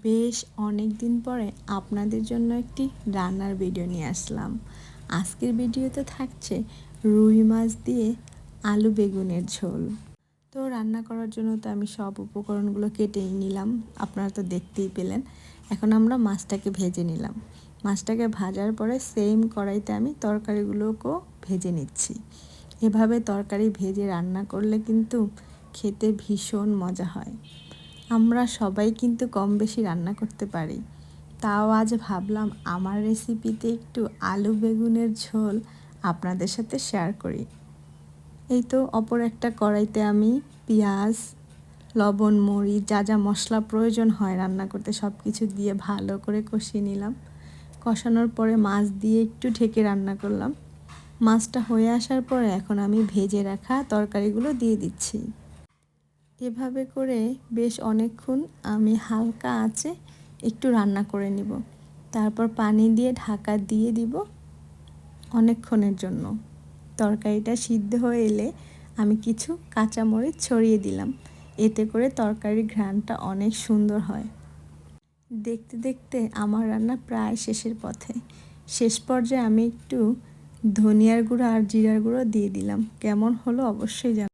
বেশ অনেক দিন পরে আপনাদের জন্য একটি রান্নার ভিডিও নিয়ে আসলাম। আজকের ভিডিওতে থাকছে রুই মাছ দিয়ে আলু বেগুনের ঝোল। তো রান্না করার জন্য তো আমি সব উপকরণগুলো কেটে নিলাম, আপনারা তো দেখতেই পেলেন। এখন আমরা মাছটাকে ভেজে নিলাম। মাছটাকে ভাজার পরে সেম কড়াইতে আমি তরকারিগুলোকেও ভেজে নিচ্ছি। এভাবে তরকারি ভেজে রান্না করলে কিন্তু খেতে ভীষণ মজা হয়। আমরা সবাই কিন্তু কম বেশি রান্না করতে পারি, তাও আজ ভাবলাম আমার রেসিপিতে একটু আলু বেগুনের ঝোল আপনাদের সাথে শেয়ার করি। এই তো অপর একটা কড়াইতে আমি পেঁয়াজ, লবণ, মরিচ, যা যা মশলা প্রয়োজন হয় রান্না করতে সব কিছু দিয়ে ভালো করে কষিয়ে নিলাম। কষানোর পরে মাছ দিয়ে একটু ঢেকে রান্না করলাম। মাছটা হয়ে আসার পরে এখন আমি ভেজে রাখা তরকারিগুলো দিয়ে দিচ্ছি। এভাবে করে বেশ অনেকক্ষণ আমি হালকা আঁচে একটু রান্না করে নিব। তারপর পানি দিয়ে ঢাকা দিয়ে দিব অনেকক্ষণের জন্য। তরকারিটা সিদ্ধ হয়ে এলে আমি কিছু কাঁচামরিচ ছড়িয়ে দিলাম। এতে করে তরকারির ঘ্রাণটা অনেক সুন্দর হয়। দেখতে দেখতে আমার রান্না প্রায় শেষের পথে। শেষ পর্যায়ে আমি একটু ধনিয়ার গুঁড়ো আর জিরার গুঁড়ো দিয়ে দিলাম। কেমন হলো অবশ্যই জানাবেন।